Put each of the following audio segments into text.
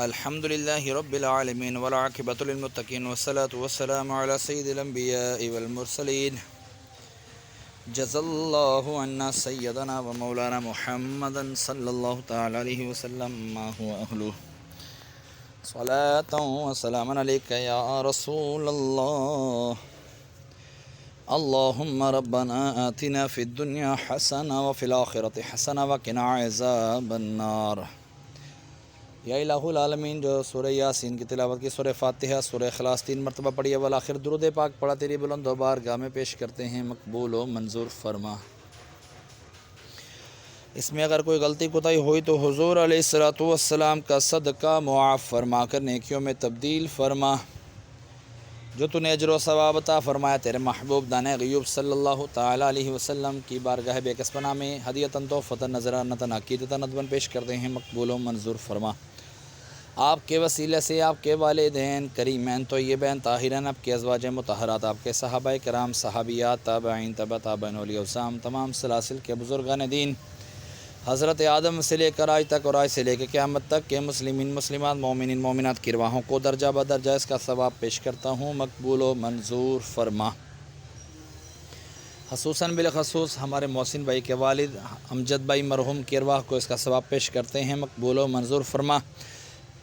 الحمد لله رب العالمين والعاقبة للمتقين والصلاة والسلام على سيد الأنبياء والمرسلين جزا الله عنا سيدنا ومولانا محمدا صلى الله تعالى عليه وسلم ما هو أهله صلاة وسلاما عليك يا رسول الله اللهم ربنا آتنا في الدنيا حسنة وفي الآخرة حسنة وقنا عذاب النار. یا الہ العالمین، جو سورہ یاسین کی تلاوت کی، سورہ فاتحہ، سورہ اخلاص 3 مرتبہ پڑھی ہے، والآخر درود پاک پڑھا تیری بلند و بارگاہ میں پیش کرتے ہیں، مقبول و منظور فرما. اس میں اگر کوئی غلطی کوتاہی ہوئی تو حضور علیہ الصلوۃ والسلام کا صدقہ معاف فرما کر نیکیوں میں تبدیل فرما. جو تو نے اجر و ثواب عطا فرمایا، تیرے محبوب دانے غیوب صلی اللہ تعالیٰ علیہ وسلم کی بارگاہ بے کسبنا میں ہدیۃً تحفۃً نذرانۃً عقیدۃً ندباً پیش کرتے ہیں، مقبول و منظور فرما. آپ کے وسیلے سے آپ کے والدین کریمین طیبین طاہرین، آپ کے ازواج مطہرات، آپ کے صحابہ کرام، صحابیات، تابعین، تبع تابعین، اولیاء الظام، تمام سلاسل کے بزرگان دین، حضرت آدم سے لے کر آج تک اور آج سے لے کے قیامت تک کے مسلمین مسلمات مومنین مومنات کی رواحوں کو درجہ بدرجہ اس کا ثواب پیش کرتا ہوں، مقبول و منظور فرما. خصوصاً بالخصوص ہمارے محسن بھائی کے والد امجد بھائی مرحوم کی ارواح کو اس کا ثواب پیش کرتے ہیں، مقبول و منظور فرما.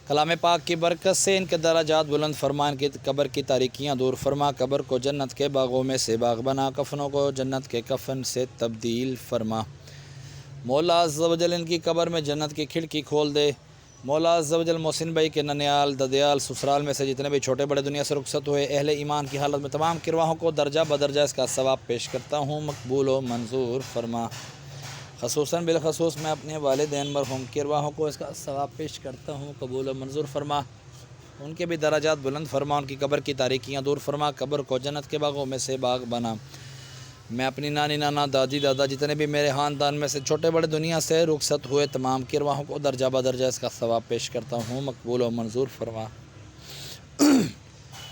کلام پاک کی برکت سے ان کے درجات بلند فرما، ان کی قبر کی تاریکیاں دور فرما، قبر کو جنت کے باغوں میں سے باغ بنا، کفنوں کو جنت کے کفن سے تبدیل فرما. مولا عز و جل ان کی قبر میں جنت کی کھڑکی کھول دے. مولا عز و جل محسن بھائی کے ننیال ددیال سسرال میں سے جتنے بھی چھوٹے بڑے دنیا سے رخصت ہوئے اہل ایمان کی حالت میں تمام کی رواحوں کو درجہ بدرجہ اس کا ثواب پیش کرتا ہوں، مقبول و منظور فرما. خصوصاً بالخصوص میں اپنے والدین مرحوم کی ارواحوں کو اس کا ثواب پیش کرتا ہوں، قبول و منظور فرما. ان کے بھی درجات بلند فرما، ان کی قبر کی تاریکیاں دور فرما، قبر کو جنت کے باغوں میں سے باغ بنا. میں اپنی نانی نانا دادی دادا جتنے بھی میرے خاندان میں سے چھوٹے بڑے دنیا سے رخصت ہوئے تمام کی ارواحوں کو درجہ بدرجہ اس کا ثواب پیش کرتا ہوں، مقبول و منظور فرما.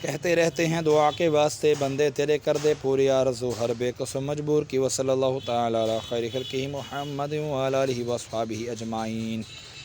کہتے رہتے ہیں دعا کے واسطے بندے تیرے کر دے پوری آرزو ہر بے کس و مجبور کی، وصلی اللہ تعالی علی خیر خلقہ محمد وعلی آلہ واصحابہ اجمعین.